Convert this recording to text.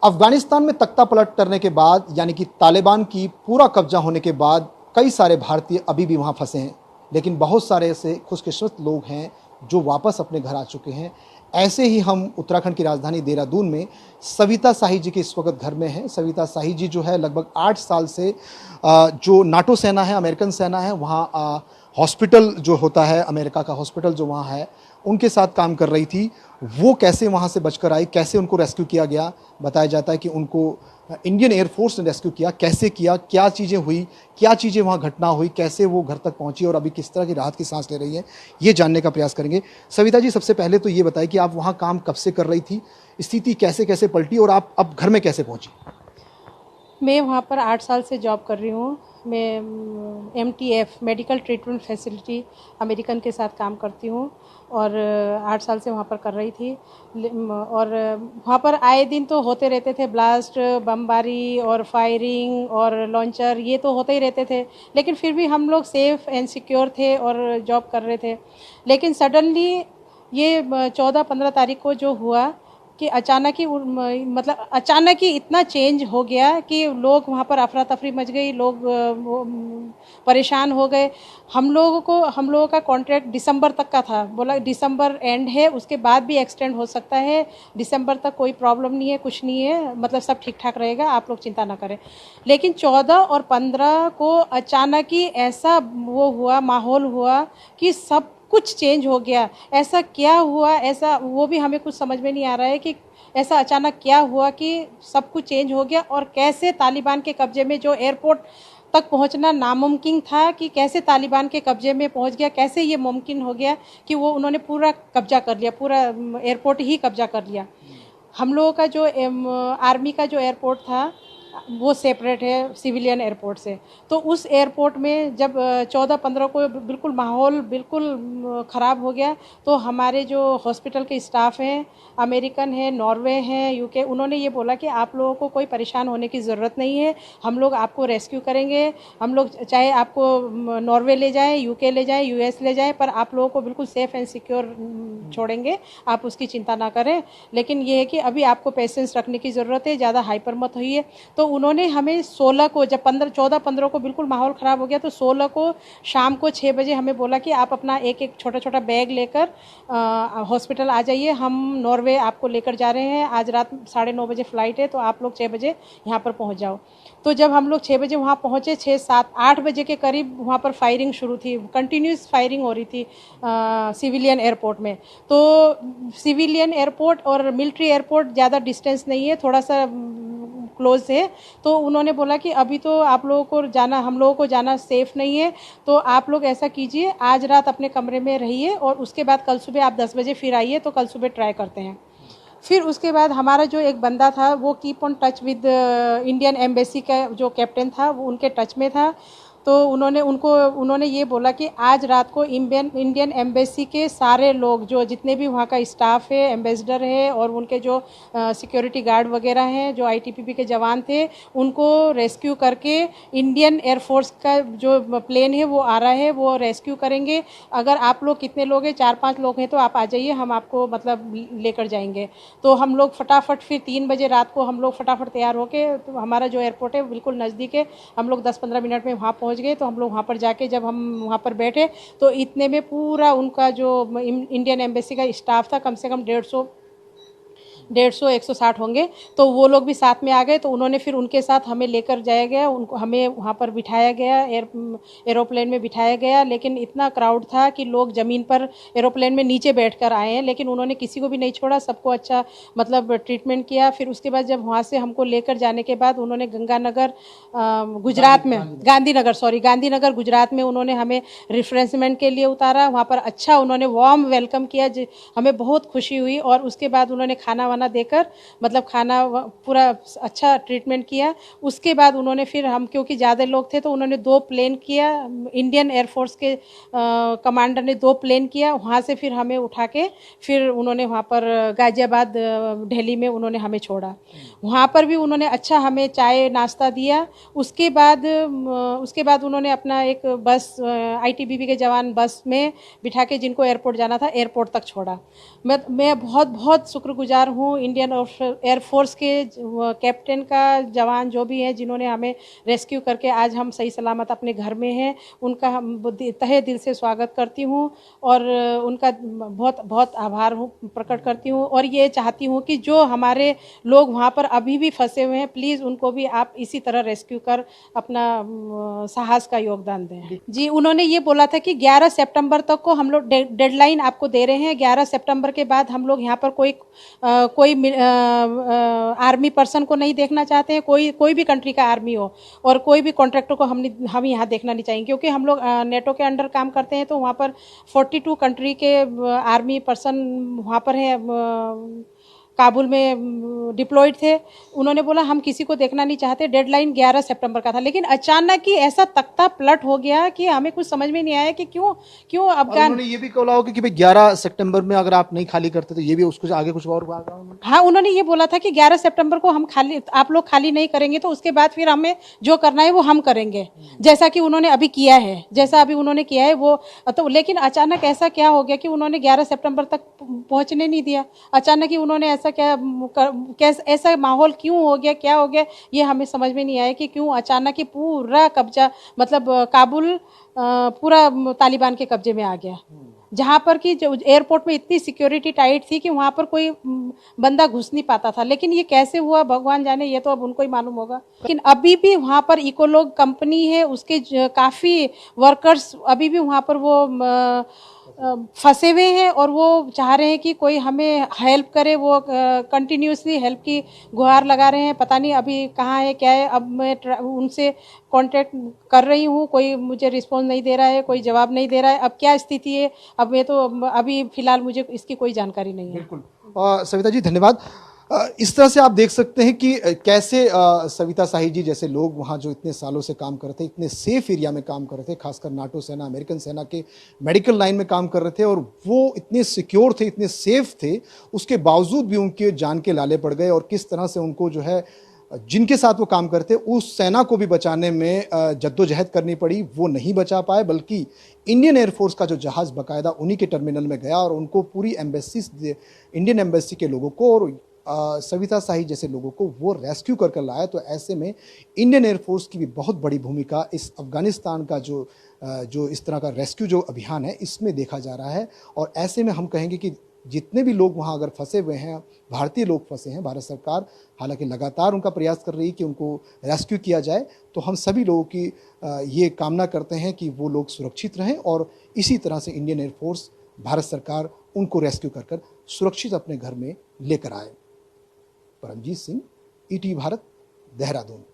अफगानिस्तान में तख्ता पलट करने के बाद यानी कि तालिबान की पूरा कब्जा होने के बाद कई सारे भारतीय अभी भी वहाँ फंसे हैं, लेकिन बहुत सारे ऐसे खुशकिस्मत लोग हैं जो वापस अपने घर आ चुके हैं। ऐसे ही हम उत्तराखंड की राजधानी देहरादून में सविता शाही जी के इस वक्त घर में हैं। सविता शाही जी जो है लगभग 8 साल से जो नाटो सेना है, अमेरिकन सेना है, वहाँ हॉस्पिटल जो होता है, अमेरिका का हॉस्पिटल जो वहाँ है, उनके साथ काम कर रही थी। वो कैसे वहाँ से बचकर आई, कैसे उनको रेस्क्यू किया गया, बताया जाता है कि उनको इंडियन एयरफोर्स ने रेस्क्यू किया। कैसे किया, क्या चीज़ें हुई, क्या चीज़ें वहाँ घटना हुई, कैसे वो घर तक पहुँची और अभी किस तरह की राहत की सांस ले रही है, ये जानने का प्रयास करेंगे। सविता जी, सबसे पहले तो ये बताएं कि आप वहाँ काम कब से कर रही थी, स्थिति कैसे कैसे पलटी और आप अब घर में कैसे पहुँची? मैं वहाँ पर 8 साल से जॉब कर रही हूँ। मैं MTF medical treatment facility American के साथ काम करती हूँ और 8 साल से वहाँ पर कर रही थी। और वहाँ पर आए दिन तो होते रहते थे ब्लास्ट, बमबारी और फायरिंग और लॉन्चर, ये तो होते ही रहते थे, लेकिन फिर भी हम लोग सेफ़ एंड सिक्योर थे और जॉब कर रहे थे। लेकिन सडनली ये 14-15 तारीख को जो हुआ कि अचानक ही मतलब अचानक ही इतना चेंज हो गया कि लोग वहाँ पर अफरा तफरी मच गई, लोग परेशान हो गए। हम लोगों का कॉन्ट्रैक्ट दिसंबर तक का था, बोला दिसंबर एंड है, उसके बाद भी एक्सटेंड हो सकता है, दिसंबर तक कोई प्रॉब्लम नहीं है, कुछ नहीं है, मतलब सब ठीक ठाक रहेगा, आप लोग चिंता ना करें। लेकिन 14 और 15 को अचानक ही ऐसा वो हुआ, माहौल हुआ कि सब कुछ चेंज हो गया। ऐसा क्या हुआ, ऐसा वो भी हमें कुछ समझ में नहीं आ रहा है कि ऐसा अचानक क्या हुआ कि सब कुछ चेंज हो गया। और कैसे तालिबान के कब्जे में जो एयरपोर्ट तक पहुंचना नामुमकिन था कि कैसे तालिबान के कब्जे में पहुंच गया, कैसे ये मुमकिन हो गया कि वो उन्होंने पूरा कब्जा कर लिया, पूरा एयरपोर्ट ही कब्जा कर लिया। हम लोगों का जो आर्मी का जो एयरपोर्ट था वो सेपरेट है सिविलियन एयरपोर्ट से। तो उस एयरपोर्ट में जब 14-15 को बिल्कुल माहौल बिल्कुल ख़राब हो गया, तो हमारे जो हॉस्पिटल के स्टाफ हैं, अमेरिकन हैं, नॉर्वे हैं, यूके, उन्होंने ये बोला कि आप लोगों को कोई परेशान होने की ज़रूरत नहीं है, हम लोग आपको रेस्क्यू करेंगे। हम लोग चाहे आपको नॉर्वे ले जाएं, यूके ले जाएं, यूएस ले जाएं, पर आप लोगों को बिल्कुल सेफ़ एंड सिक्योर छोड़ेंगे, आप उसकी चिंता ना करें। लेकिन ये है कि अभी आपको पेशेंस रखने की ज़रूरत है, ज़्यादा हाइपर मत होइए। तो उन्होंने हमें 16 को, जब 14-15 को बिल्कुल माहौल ख़राब हो गया, तो 16 को शाम को 6 बजे हमें बोला कि आप अपना एक एक छोटा छोटा बैग लेकर हॉस्पिटल आ जाइए, हम नॉर्वे आपको लेकर जा रहे हैं, आज रात 9:30 बजे फ़्लाइट है, तो आप लोग 6 बजे यहाँ पर पहुँच जाओ। तो जब हम लोग 6 बजे वहाँ पहुँचे, 6, 7, 8 बजे के करीब वहाँ पर फायरिंग शुरू थी, कंटिन्यूस फायरिंग हो रही थी सिविलियन एयरपोर्ट में। तो सिविलियन एयरपोर्ट और मिलिट्री एयरपोर्ट ज़्यादा डिस्टेंस नहीं है, थोड़ा सा क्लोज है। तो उन्होंने बोला कि अभी तो आप लोगों को जाना, हम लोगों को जाना सेफ़ नहीं है, तो आप लोग ऐसा कीजिए, आज रात अपने कमरे में रहिए और उसके बाद कल सुबह आप 10 बजे फिर आइए, तो कल सुबह ट्राई करते हैं। फिर उसके बाद हमारा जो एक बंदा था वो keep on touch with Indian embassy का जो कैप्टन था, वो उनके टच में था। तो उन्होंने ये बोला कि आज रात को इंडियन एम्बेसी के सारे लोग, जो जितने भी वहाँ का स्टाफ है, एम्बेसडर है और उनके जो सिक्योरिटी गार्ड वगैरह हैं, जो ITBP के जवान थे, उनको रेस्क्यू करके इंडियन एयरफोर्स का जो प्लेन है वो आ रहा है, वो रेस्क्यू करेंगे। अगर आप लोग कितने लोग हैं, 4-5 लोग हैं, तो आप आ जाइए, हम आपको मतलब लेकर जाएंगे। तो हम लोग फटाफट फिर 3 बजे रात को हम लोग फटाफट तैयार होके, तो हमारा जो एयरपोर्ट है बिल्कुल नज़दीक है, हम लोग 10-15 मिनट में वहाँ पहुँच गए। तो हम लोग वहाँ पर जाके जब हम वहाँ पर बैठे, तो इतने में पूरा उनका जो इंडियन एम्बेसी का स्टाफ था, कम से कम 150 होंगे, तो वो लोग भी साथ में आ गए। तो उन्होंने फिर उनके साथ हमें लेकर जाया गया, उनको हमें वहाँ पर बिठाया गया, एरोप्लेन में बिठाया गया। लेकिन इतना क्राउड था कि लोग ज़मीन पर एरोप्लेन में नीचे बैठकर आए हैं, लेकिन उन्होंने किसी को भी नहीं छोड़ा, सबको अच्छा मतलब ट्रीटमेंट किया। फिर उसके बाद जब वहाँ से हमको लेकर जाने के बाद उन्होंने गंगानगर गुजरात में, गांधीनगर गुजरात में उन्होंने हमें रिफ्रेशमेंट के लिए उतारा। वहाँ पर अच्छा उन्होंने वार्म वेलकम किया, हमें बहुत खुशी हुई। और उसके बाद उन्होंने खाना वाना देकर, मतलब खाना पूरा अच्छा ट्रीटमेंट किया। उसके बाद उन्होंने फिर हम, क्योंकि ज़्यादा लोग थे, तो उन्होंने 2 प्लेन किया, इंडियन एयरफोर्स के कमांडर ने 2 प्लेन किया। वहाँ से फिर हमें उठा के फिर उन्होंने वहाँ पर गाज़ियाबाद दिल्ली में उन्होंने हमें छोड़ा। वहाँ पर भी उन्होंने अच्छा हमें चाय नाश्ता दिया। उसके बाद उन्होंने अपना एक बस, ITBP के जवान बस में बिठा के जिनको एयरपोर्ट जाना था, एयरपोर्ट तक छोड़ा। मैं बहुत बहुत शुक्रगुजार हूँ हूँ इंडियन एयरफोर्स के कैप्टन का जवान जो भी हैं जिन्होंने हमें रेस्क्यू करके आज हम सही सलामत अपने घर में हैं, उनका हम तहे दिल से स्वागत करती हूँ और उनका बहुत बहुत आभार प्रकट करती हूँ। और ये चाहती हूँ कि जो हमारे लोग वहाँ पर अभी भी फंसे हुए हैं, प्लीज़ उनको भी आप इसी तरह रेस्क्यू कर अपना साहस का योगदान दें। जी, उन्होंने ये बोला था कि 11 सितंबर तक को हम लोग डेडलाइन आपको दे रहे हैं। 11 सितंबर के बाद हम लोग यहाँ पर कोई आर्मी पर्सन को नहीं देखना चाहते हैं, कोई भी कंट्री का आर्मी हो और कोई भी कॉन्ट्रैक्टर को हम यहाँ देखना नहीं चाहेंगे, क्योंकि हम लोग नेटो के अंडर काम करते हैं। तो वहाँ पर 42 कंट्री के आर्मी पर्सन वहाँ पर हैं, काबुल में डिप्लॉयड थे। उन्होंने बोला हम किसी को देखना नहीं चाहते। डेडलाइन 11 सितंबर का था, लेकिन अचानक ही ऐसा तख्ता पलट हो गया कि हमें कुछ समझ में नहीं आया कि क्यों अफगान। उन्होंने ये भी कहा होगा कि भाई 11 सितंबर में अगर आप नहीं खाली करते तो ये भी उसको आगे कुछ और होगा। हाँ, उन्होंने ये बोला था कि 11 सितंबर को आप लोग खाली नहीं करेंगे तो उसके बाद फिर हमें जो करना है वो हम करेंगे, जैसा कि उन्होंने अभी किया है, वो तो। लेकिन अचानक ऐसा क्या हो गया कि उन्होंने 11 सितंबर तक पहुंचने नहीं दिया। अचानक ही उन्होंने ऐसा माहौल क्यों हो गया, क्या हो गया, ये हमें समझ में नहीं आया कि क्यों अचानक ही पूरा कब्जा, मतलब काबुल पूरा तालिबान के कब्जे में आ गया, जहाँ पर कि जो एयरपोर्ट में इतनी सिक्योरिटी टाइट थी कि वहाँ पर कोई बंदा घुस नहीं पाता था। लेकिन ये कैसे हुआ भगवान जाने, ये तो अब उनको ही मालूम होगा। लेकिन अभी भी वहाँ पर इकोलॉग कंपनी है, उसके काफ़ी वर्कर्स अभी भी वहाँ पर वो फंसे हुए हैं और वो चाह रहे हैं कि कोई हमें हेल्प करे। वो कंटिन्यूसली हेल्प की गुहार लगा रहे हैं। पता नहीं अभी कहाँ है, क्या है। अब मैं उनसे कांटेक्ट कर रही हूँ, कोई मुझे रिस्पॉन्स नहीं दे रहा है, कोई जवाब नहीं दे रहा है। अब क्या स्थिति है, अब मैं तो अभी फिलहाल मुझे इसकी कोई जानकारी नहीं है। बिल्कुल। सविता जी धन्यवाद। इस तरह से आप देख सकते हैं कि कैसे सविता शाही जी जैसे लोग वहाँ जो इतने सालों से काम कर रहे थे, इतने सेफ एरिया में काम कर रहे थे, खासकर नाटो सेना, अमेरिकन सेना के मेडिकल लाइन में काम कर रहे थे, और वो इतने सिक्योर थे, इतने सेफ थे, उसके बावजूद भी उनके जान के लाले पड़ गए। और किस तरह से उनको जो है, जिनके साथ वो काम करते उस सेना को भी बचाने में जद्दोजहद करनी पड़ी। वो नहीं बचा पाए, बल्कि इंडियन एयरफोर्स का जो जहाज़ बाकायदा उन्हीं के टर्मिनल में गया और उनको पूरी एम्बेसी, इंडियन एम्बेसी के लोगों को और सविता शाही जैसे लोगों को वो रेस्क्यू कर लाया। तो ऐसे में इंडियन एयरफोर्स की भी बहुत बड़ी भूमिका इस अफगानिस्तान का जो इस तरह का रेस्क्यू जो अभियान है इसमें देखा जा रहा है। और ऐसे में हम कहेंगे कि जितने भी लोग वहाँ अगर फंसे हुए हैं, भारतीय लोग फंसे हैं, भारत सरकार हालांकि लगातार उनका प्रयास कर रही है कि उनको रेस्क्यू किया जाए। तो हम सभी लोगों की ये कामना करते हैं कि वो लोग सुरक्षित रहें और इसी तरह से इंडियन एयरफोर्स, भारत सरकार उनको रेस्क्यू कर सुरक्षित अपने घर में लेकर आए। परमजीत सिंह, ईटीवी भारत, देहरादून।